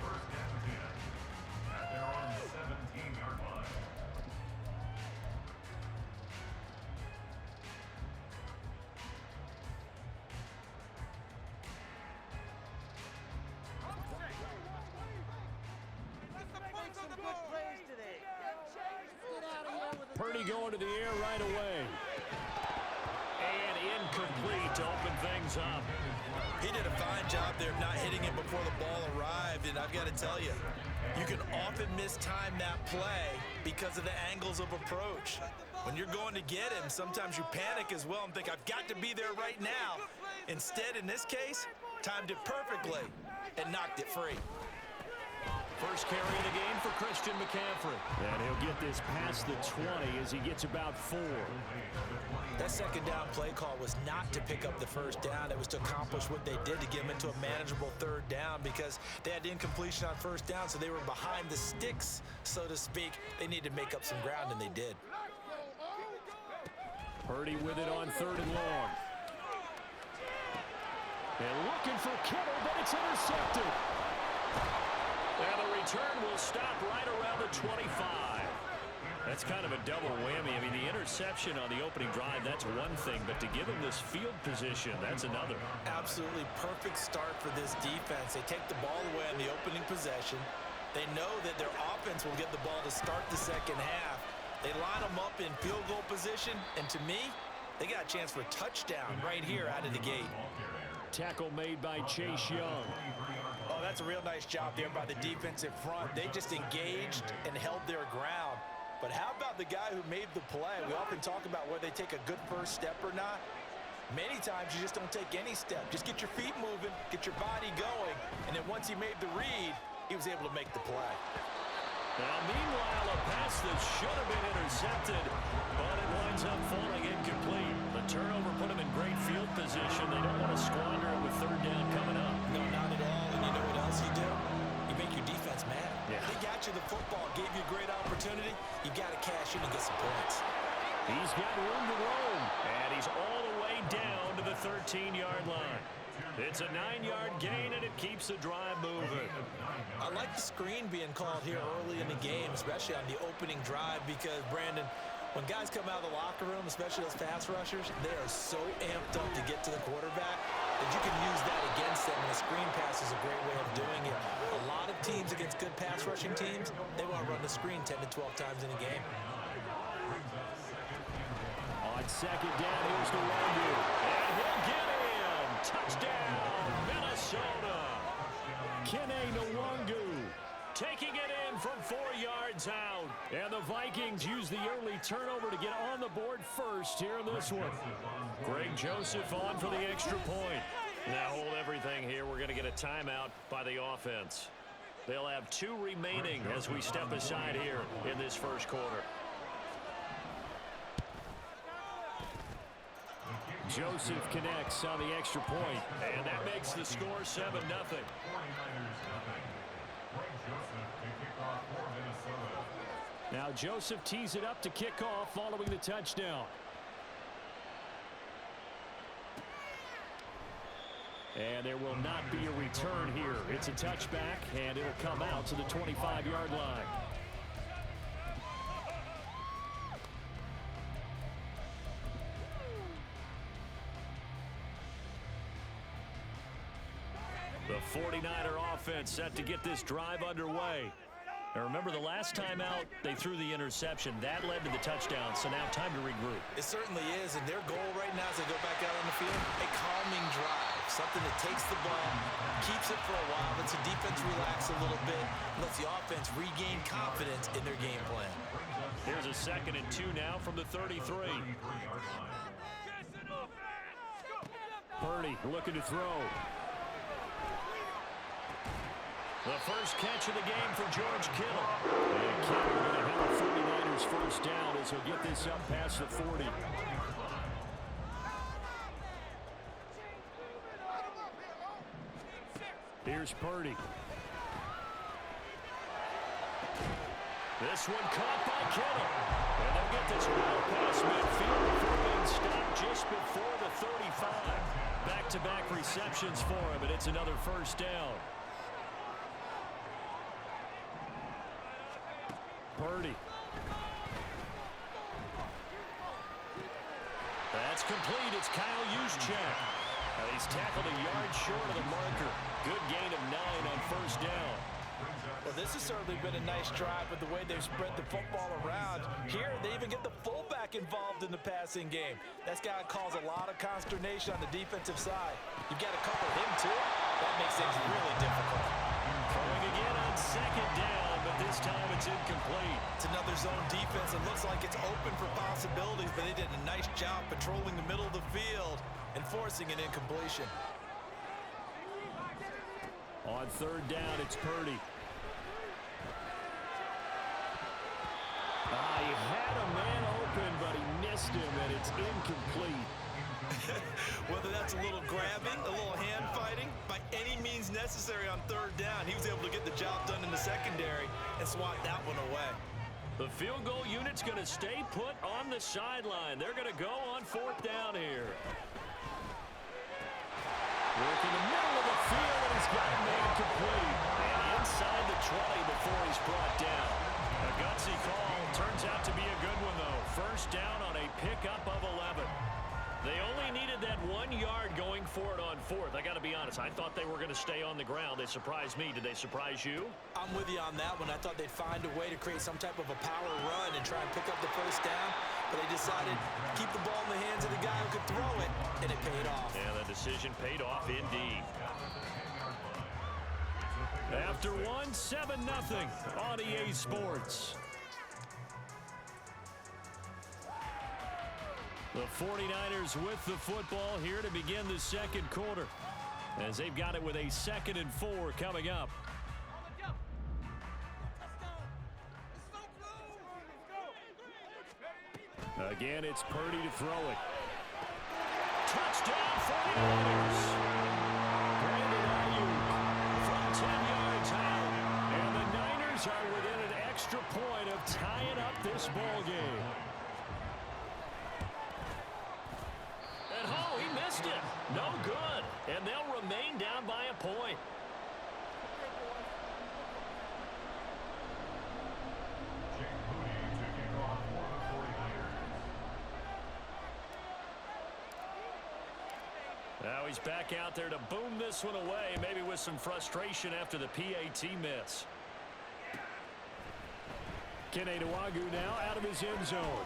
first and 10 at their own 17-yard line. Purdy going to the air right away. And incomplete to open things up. He did a fine job there of not hitting it before the ball arrived, and I've got to tell you, you can often mistime that play because of the angles of approach. When you're going to get him, sometimes you panic as well and think, I've got to be there right now. Instead, in this case, timed it perfectly and knocked it free. First carry of the game for Christian McCaffrey. And he'll get this past the 20 as he gets about 4. That second down play call was not to pick up the first down. It was to accomplish what they did to get him into a manageable third down because they had incompletion on first down, so they were behind the sticks, so to speak. They needed to make up some ground, and they did. Purdy with it on 3rd and long. And looking for Kittle, but it's intercepted. And the return will stop right around the 25. That's kind of a double whammy. I mean, the interception on the opening drive, that's one thing, but to give him this field position, that's another. Absolutely perfect start for this defense. They take the ball away on the opening possession. They know that their offense will get the ball to start the second half. They line them up in field goal position, and to me, they got a chance for a touchdown right here out of the gate. Tackle made by Chase Young. Oh, that's a real nice job there by the defensive front. They just engaged and held their ground. But how about the guy who made the play? We often talk about whether they take a good first step or not. Many times you just don't take any step. Just get your feet moving, get your body going, and then once he made the read, he was able to make the play. Now, meanwhile, a pass that should have been intercepted, but it winds up falling incomplete. The turnover put him in great field position. They don't want to squander it with 3rd down coming up. No, not at all. And you know what else you do? You make your defense mad. Yeah. They got you the football, gave you a great opportunity. You got to cash in and get some points. He's got room to roam, and he's all the way down to the 13-yard line. It's a 9-yard gain, and it keeps the drive moving. I like the screen being called here early in the game, especially on the opening drive, because, Brandon, when guys come out of the locker room, especially those pass rushers, they are so amped up to get to the quarterback that you can use that against them, and the screen pass is a great way of doing it. A lot of teams against good pass rushing teams, they want to run the screen 10 to 12 times in a game. On 2nd down, here's the Nwangwu, and he'll get in. Touchdown, Minnesota. Kene Nwangwu taking it in from 4 yards out. And the Vikings use the early turnover to get on the board first here in this one. Greg Joseph on for the extra point. Now hold everything here. We're going to get a timeout by the offense. They'll have 2 remaining as we step aside here in this first quarter. Joseph connects on the extra point, and that makes the score 7-0. Now Joseph tees it up to kick off following the touchdown. And there will not be a return here. It's a touchback, and it'll come out to the 25-yard line. The 49er offense set to get this drive underway. Now remember, the last time out, they threw the interception. That led to the touchdown, so now time to regroup. It certainly is, and their goal right now as they go back out on the field, a calming drive. Something that takes the ball, keeps it for a while, lets the defense relax a little bit, lets the offense regain confidence in their game plan. Here's a 2nd and 2 now from the 33. Purdy looking to throw. The first catch of the game for George Kittle. And Kittle going to have the 49ers first down as he'll get this up past the 40. Here's Purdy. This one caught by Kittle. And they'll get this ball past midfield before being stopped just before the 35. Back-to-back receptions for him, and it's another first down. Purdy. That's complete. It's Kyle Juszczyk. He's tackled a yard short of the marker. Good gain of 9 on first down. Well, this has certainly been a nice drive with the way they've spread the football around. Here, they even get the fullback involved in the passing game. That's got to cause a lot of consternation on the defensive side. You've got to cover him, too. That makes things really difficult. Throwing again on second down, but this time it's incomplete. It's another zone defense. It looks like it's open for possibilities, but they did a nice job patrolling the middle of the field and forcing an incompletion. On third down, it's Purdy. He had a man open, but he missed him, and it's incomplete. Whether that's a little grabbing, a little hand fighting, by any means necessary on third down, he was able to get the job done in the secondary and swat that one away. The field goal unit's going to stay put on the sideline. They're going to go on fourth down here. Working the middle of the field, and he's got a man complete. And inside the 20 before he's brought down. A gutsy call. Turns out to be a good one, though. First down on a pickup of 11. They only needed that 1 yard going for it on fourth. I got to be honest. I thought they were going to stay on the ground. They surprised me. Did they surprise you? I'm with you on that one. I thought they'd find a way to create some type of a power run and try and pick up the first down. But they decided to keep the ball in the hands of the guy who could throw it, and it paid off. Yeah, the decision paid off indeed. After one, 7-0 on EA Sports. The 49ers with the football here to begin the second quarter, as they've got it with a 2nd and 4 coming up. Again, it's Purdy to throw it. Touchdown 49ers. From 10 yards out. And the Niners are within an extra point of tying up this ball game. And he missed it. No good. And they'll remain down by a point. Now he's back out there to boom this one away, maybe with some frustration after the PAT miss. Kenny Nwagu now out of his end zone.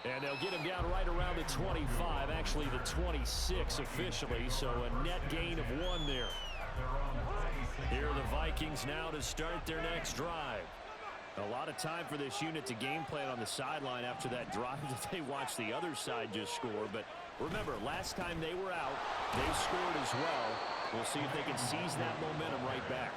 And they'll get him down right around the 25, actually the 26 officially, so a net gain of 1 there. Here are the Vikings now to start their next drive. A lot of time for this unit to game plan on the sideline after that drive that they watched the other side just score. But remember, last time they were out, they scored as well. We'll see if they can seize that momentum right back.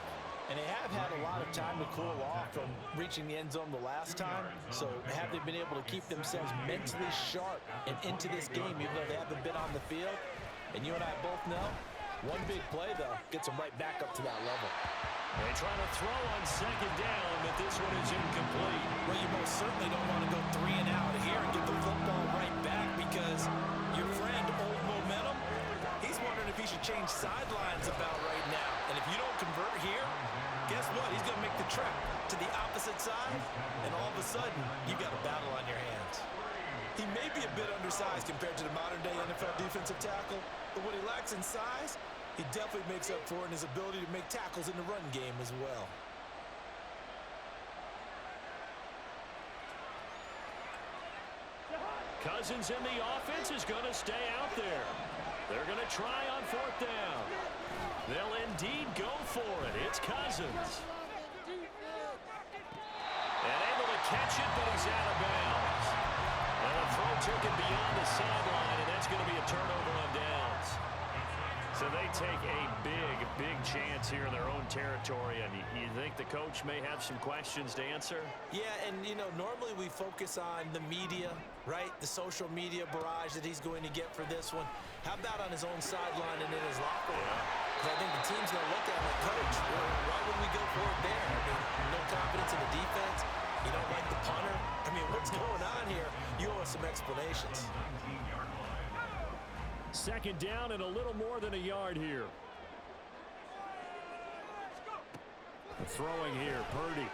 And they have had a lot of time to cool off from reaching the end zone the last time. So have they been able to keep themselves mentally sharp and into this game, even though they haven't been on the field? And you and I both know, one big play, though, gets them right back up to that level. They try to throw on second down, but this one is incomplete. Well, you most certainly don't want to go 3 and out here and get the football right back, because your friend, Old Momentum, he's wondering if he should change sidelines about right now. And if you don't convert here, guess what? He's going to make the trek to the opposite side, and all of a sudden, you've got a battle on your hands. He may be a bit undersized compared to the modern-day NFL defensive tackle, but what he lacks in size, he definitely makes up for it in his ability to make tackles in the run game as well. Cousins in the offense is going to stay out there. They're going to try on fourth down. They'll indeed go for it. It's Cousins. And able to catch it, but he's out of bounds. And the throw took it beyond the sideline, and that's going to be a turnover on downs. So they take a big chance here in their own territory, and you think the coach may have some questions to answer? Yeah, and, you know, normally we focus on the media, right? The social media barrage that he's going to get for this one. How about on his own sideline and in his locker room? Because I think the team's going to look at him like, Coach, why would we go for it there? I mean, no confidence in the defense. You don't like the punter. I mean, what's going on here? You owe us some explanations. Second down and a little more than a yard here. Throwing here, Purdy.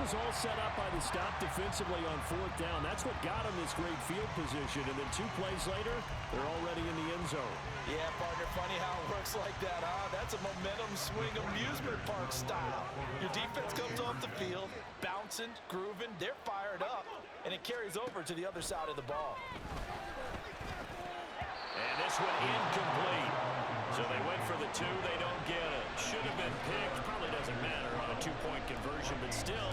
was all set up by the stop defensively on 4th down. That's what got them this great field position. And then 2 plays later, they're already in the end zone. Yeah, partner, funny how it works like that, huh? That's a momentum swing amusement park style. Your defense comes off the field, bouncing, grooving, they're fired up, and it carries over to the other side of the ball. And this one incomplete. So they went for the 2. They don't get it. Should have been picked. Probably doesn't matter on a 2-point conversion. But still,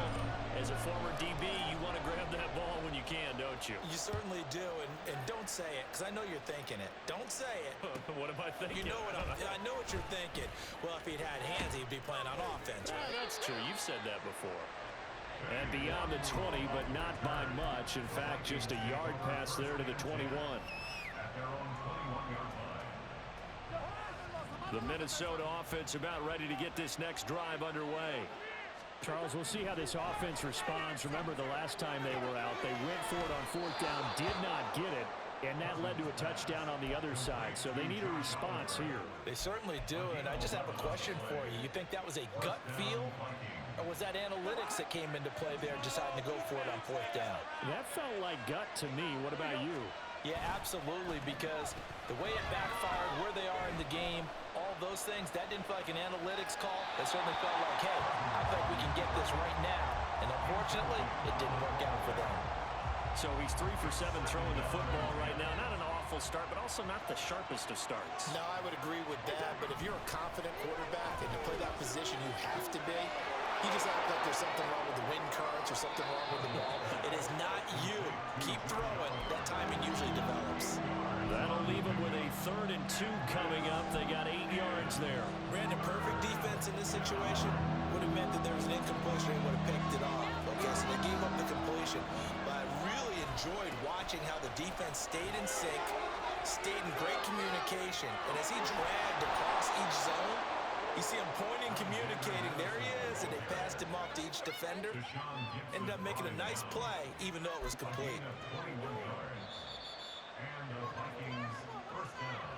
as a former DB, you want to grab that ball when you can, don't you? You certainly do. And don't say it, because I know you're thinking it. Don't say it. What am I thinking? You know I know what you're thinking. Well, if he'd had hands, he'd be playing on offense. That's true. You've said that before. And beyond the 20, but not by much. In fact, just a yard pass there to the 21. At their own 21-yard line. The Minnesota offense about ready to get this next drive underway. Charles, we'll see how this offense responds. Remember the last time they were out, they went for it on 4th down, did not get it, and that led to a touchdown on the other side. So they need a response here. They certainly do, and I just have a question for you. You think that was a gut feel, or was that analytics that came into play there deciding to go for it on 4th down? That felt like gut to me. What about you? Yeah, absolutely, because the way it backfired, where they are in the game, all those things, that didn't feel like an analytics call. It certainly felt like, hey, I think we can get this right now. And unfortunately, it didn't work out for them. So he's 3 for 7 throwing the football right now. Not an awful start, but also not the sharpest of starts. No, I would agree with that. But if you're a confident quarterback and to play that position, you have to be. You just act like there's something wrong with the wind currents or something wrong with the ball. It is not you. Keep throwing. That timing usually develops. That'll leave them with a 3rd and 2 coming up. They got 8 yards there. Brandon, perfect defense in this situation would have meant that there was an incompletion. They would have picked it off. Okay, so they gave up the completion. But I really enjoyed watching how the defense stayed in sync, stayed in great communication. And as he dragged across each zone, you see him pointing, communicating. There he is, and they passed him off to each defender. Ended up making a nice play, even though it was complete. And the Vikings first down.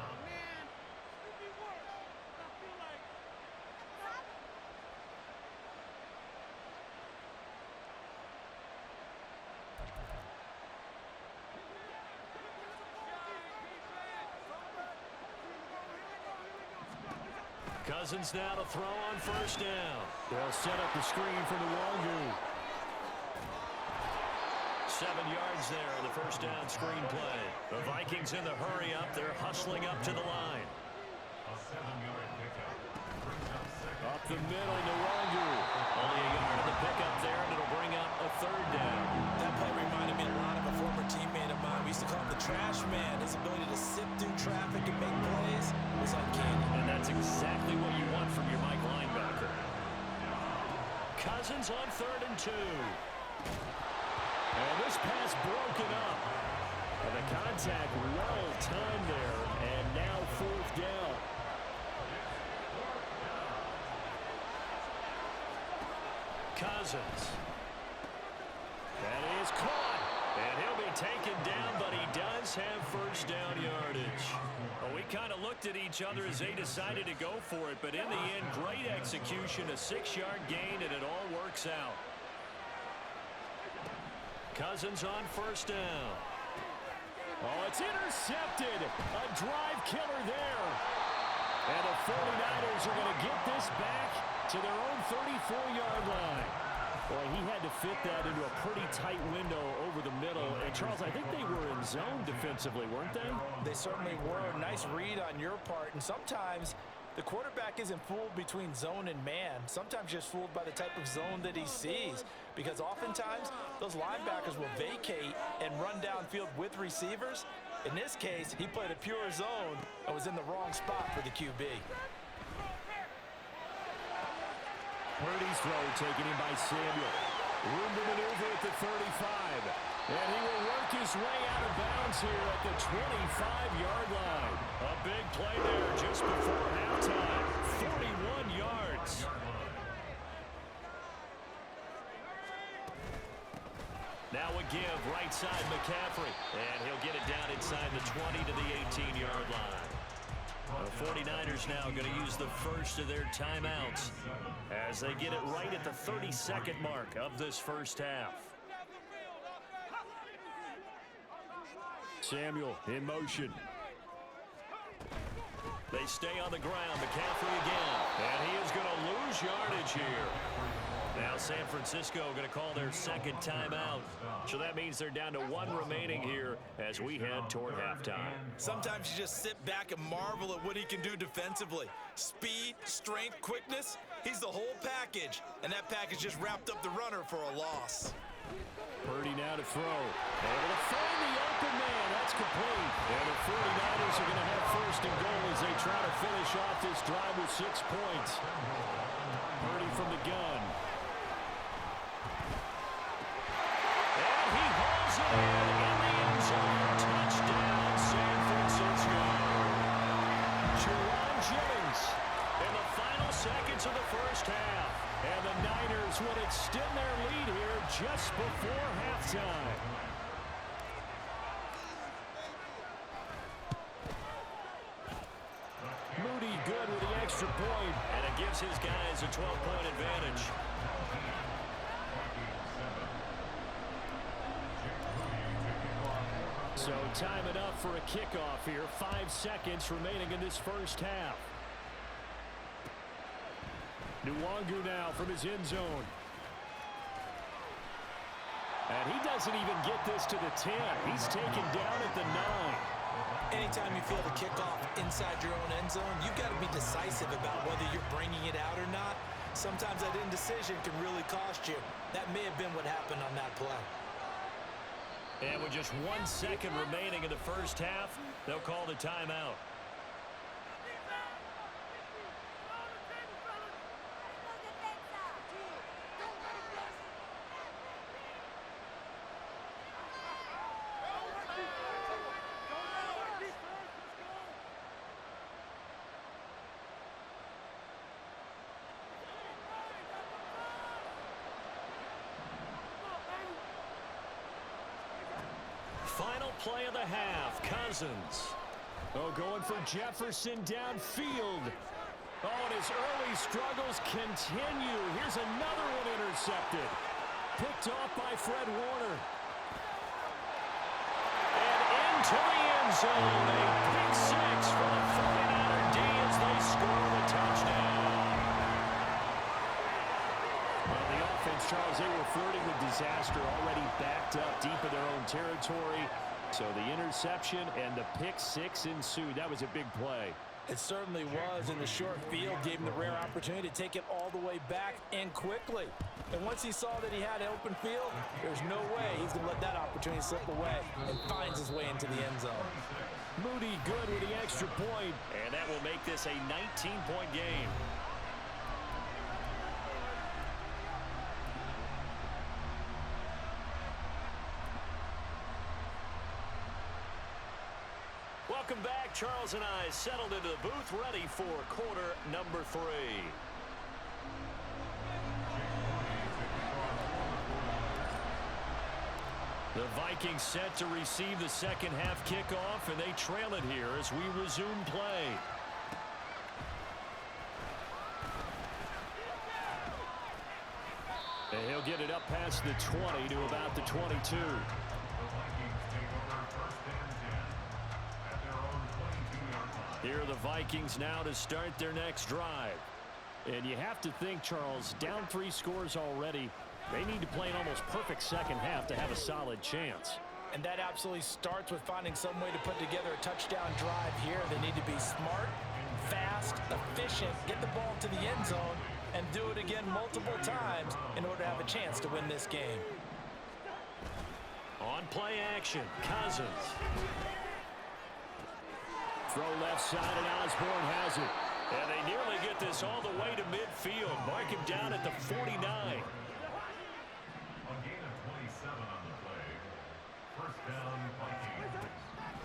Cousins now to throw on 1st down. They'll set up the screen for the Nwangwu. 7 yards there on the 1st down screen play. The Vikings in the hurry up. They're hustling up to the line. A 7-yard pickup. Brings up second. Up the middle, Nwangwu. Only a yard of the pickup there, and it'll bring up a 3rd down. That play reminded me a lot of a former teammate of mine. We used to call him the trash man. His ability to sift through traffic and make plays was uncanny. And that's exactly what you want from your Mike linebacker. Cousins on 3rd and 2. And this pass broken up. And the contact well timed there. And now 4th down. Cousins. That is caught. And he'll be taken down, but he does have 1st down yardage. Well, we kind of looked at each other as they decided to go for it, but in the end, great execution, a 6-yard gain, and it all works out. Cousins on 1st down. Oh, it's intercepted. A drive killer there. And the 49ers are going to get this back to their own 34-yard line. Boy, he had to fit that into a pretty tight window over the middle. And, Charles, I think they were in zone defensively, weren't they? They certainly were. Nice read on your part. And sometimes the quarterback isn't fooled between zone and man. Sometimes just fooled by the type of zone that he sees. Because oftentimes, those linebackers will vacate and run downfield with receivers. In this case, he played a pure zone and was in the wrong spot for the QB. Purdy's throw taken in by Samuel. Room to maneuver at the 35. And he will work his way out of bounds here at the 25-yard line. A big play there just before halftime. 41 yards. Now a give right side McCaffrey. And he'll get it down inside the 20 to the 18-yard line. The 49ers now going to use the first of their timeouts as they get it right at the 32nd mark of this first half. Samuel in motion. They stay on the ground. McCaffrey again. And he is going to lose yardage here. Now San Francisco going to call their second timeout. So that means they're down to one remaining here as we head toward halftime. Sometimes you just sit back and marvel at what he can do defensively. Speed, strength, quickness. He's the whole package. And that package just wrapped up the runner for a loss. Purdy now to throw. Able to find the open man. That's complete. And the 49ers are going to have first and goal as they try to finish off this drive with 6 points. Purdy from the gun. And he hauls it in the end zone. Touchdown, San Francisco. Jerron Jennings in the final seconds of the first half. And the Niners would extend their lead here just before halftime. Moody good with the extra point. And it gives his guys a 12-point advantage. So time it up for a kickoff here. 5 seconds remaining in this first half. Nwangu now from his end zone. And he doesn't even get this to the 10. He's taken down at the 9. Anytime you feel the kickoff inside your own end zone, you've got to be decisive about whether you're bringing it out or not. Sometimes that indecision can really cost you. That may have been what happened on that play. And with just 1 second remaining in the first half, they'll call the timeout. Final play of the half, Cousins. Oh, going for Jefferson downfield. Oh, and his early struggles continue. Here's another one intercepted. Picked off by Fred Warner. And into the end zone. A pick six for the 49er D as they score the touchdown. Well, the offense, Charles, they were flirting with disaster, already backed up deep in their own territory. So the interception and the pick six ensued. That was a big play. It certainly was, and the short field gave him the rare opportunity to take it all the way back and quickly. And once he saw that he had an open field, there's no way he's going to let that opportunity slip away, and finds his way into the end zone. Moody good with the extra point, and that will make this a 19-point game. Welcome back. Charles and I settled into the booth, ready for quarter number 3. The Vikings set to receive the second half kickoff, and they trail it here as we resume play. And he'll get it up past the 20 to about the 22. Here are the Vikings now to start their next drive. And you have to think, Charles, down 3 scores already. They need to play an almost perfect second half to have a solid chance. And that absolutely starts with finding some way to put together a touchdown drive here. They need to be smart, fast, efficient, get the ball to the end zone, and do it again multiple times in order to have a chance to win this game. On play action, Cousins. Throw left side, and Osborne has it. And they nearly get this all the way to midfield. Mark him down at the 49.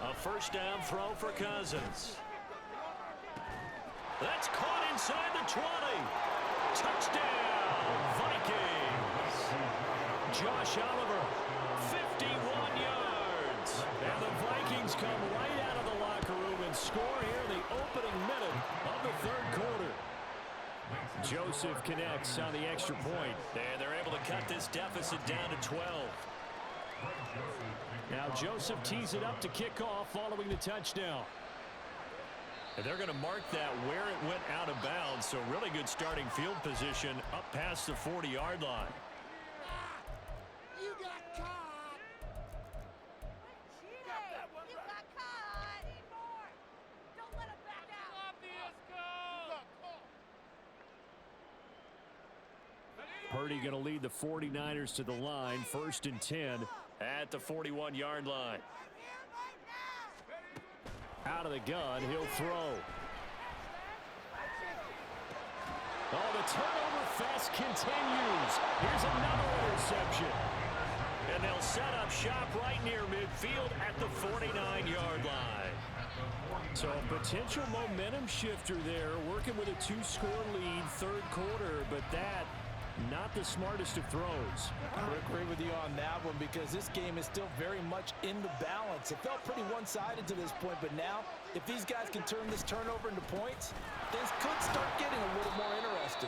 A first down throw for Cousins. That's caught inside the 20. Touchdown, Vikings. Josh Oliver, 51 yards. And the Vikings come right out of the locker room and score here in the opening Joseph connects on the extra point. And they're able to cut this deficit down to 12. Now Joseph tees it up to kick off following the touchdown. And they're going to mark that where it went out of bounds. So really good starting field position up past the 40-yard line. You got caught. You got caught. Need more. Don't let him back out. Purdy going to lead the 49ers to the line. 1st and 10 at the 41-yard line. Out of the gun, he'll throw. Oh, the turnover fest continues. Here's another interception. And they'll set up shop right near midfield at the 49-yard line. So a potential momentum shifter there, working with a 2-score lead, 3rd quarter, but that not the smartest of throws. I would agree with you on that one because this game is still very much in the balance. It felt pretty one-sided to this point, but now if these guys can turn this turnover into points, things could start getting a little more interesting.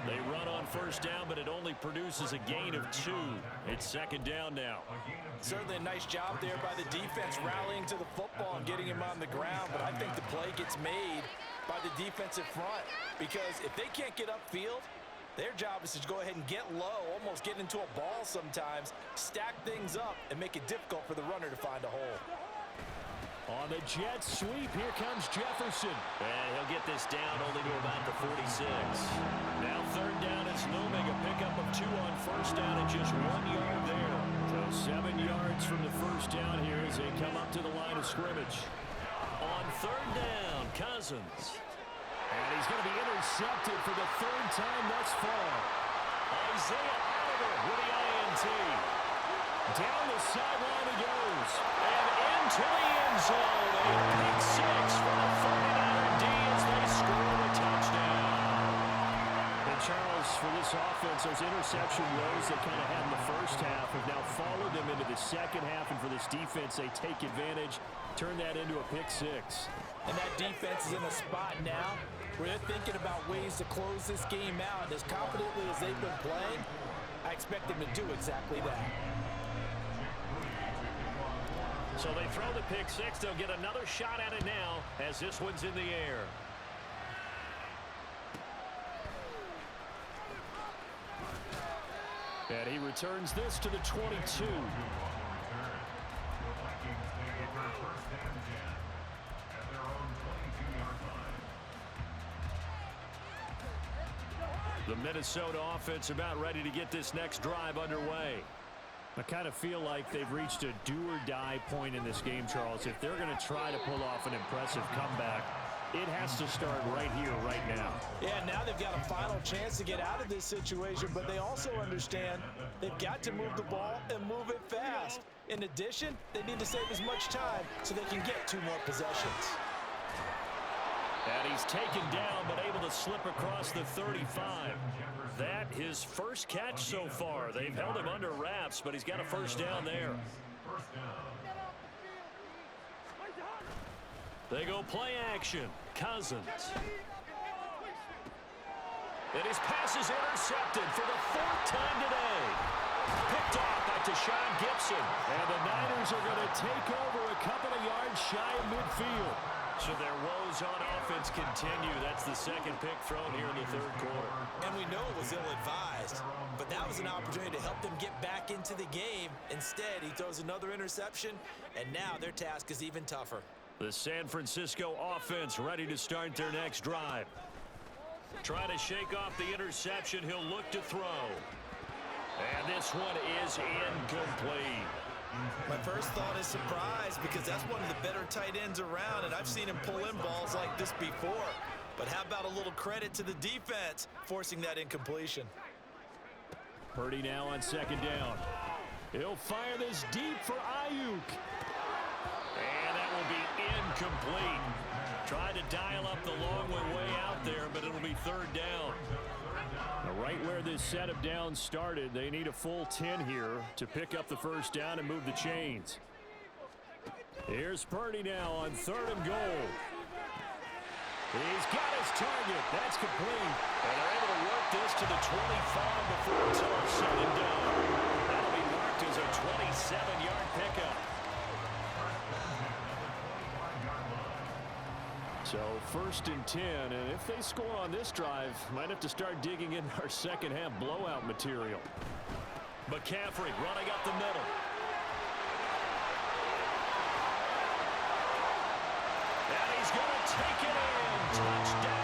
They run on 1st down, but it only produces a gain of 2. It's 2nd down now. Certainly a nice job there by the defense rallying to the football and getting him on the ground, but I think the play gets made by the defensive front because if they can't get upfield, their job is to go ahead and get low, almost get into a ball sometimes, stack things up, and make it difficult for the runner to find a hole. On the jet sweep, here comes Jefferson. And he'll get this down only to about the 46. Now 3rd down is looming, a pickup of 2 on 1st down and just 1 yard there. So 7 yards from the 1st down here as they come up to the line of scrimmage. On 3rd down, Cousins. And he's going to be intercepted for the 3rd time thus far. Isaiah Oliver with the INT. Down the sideline he goes. And into the end zone. A pick 6 for the 49er D as they score a touchdown. And Charles, for this offense, those interception woes they kind of had in the 1st half have now followed them into the 2nd half. And for this defense, they take advantage, turn that into a pick 6. And that defense is in a spot now where they're thinking about ways to close this game out. As confidently as they've been playing, I expect them to do exactly that. So they throw the pick 6. They'll get another shot at it now as this one's in the air. And he returns this to the 22. The Minnesota offense about ready to get this next drive underway. I kind of feel like they've reached a do-or-die point in this game, Charles. If they're going to try to pull off an impressive comeback, it has to start right here, right now. Yeah, now they've got a final chance to get out of this situation, but they also understand they've got to move the ball and move it fast. In addition, they need to save as much time so they can get 2 more possessions. And he's taken down, but able to slip across the 35. That his first catch so far. They've held him under wraps, but he's got a 1st down there. They go play action. Cousins. And his pass is intercepted for the 4th time today. Picked off by Tashawn Gibson. And the Niners are going to take over a couple of yards shy of midfield. So their woes on offense continue. That's the 2nd pick thrown here in the 3rd quarter. And we know it was ill-advised, but that was an opportunity to help them get back into the game. Instead, he throws another interception, and now their task is even tougher. The San Francisco offense ready to start their next drive. Trying to shake off the interception. He'll look to throw. And this one is incomplete. My first thought is surprise because that's one of the better tight ends around, and I've seen him pull in balls like this before. But how about a little credit to the defense forcing that incompletion? Purdy now on 2nd down. He'll fire this deep for Ayuk. And that will be incomplete. Tried to dial up the long way out there, but it'll be 3rd down. Now, right where this set of downs started, they need a full 10 here to pick up the 1st down and move the chains. Here's Purdy now on 3rd and goal. He's got his target. That's complete. And they're able to work this to the 25 before it's all said and done. That'll be marked as a 27-yard pickup. So 1st and 10, and if they score on this drive, might have to start digging in our second half blowout material. McCaffrey running up the middle. And he's going to take it in. Touchdown.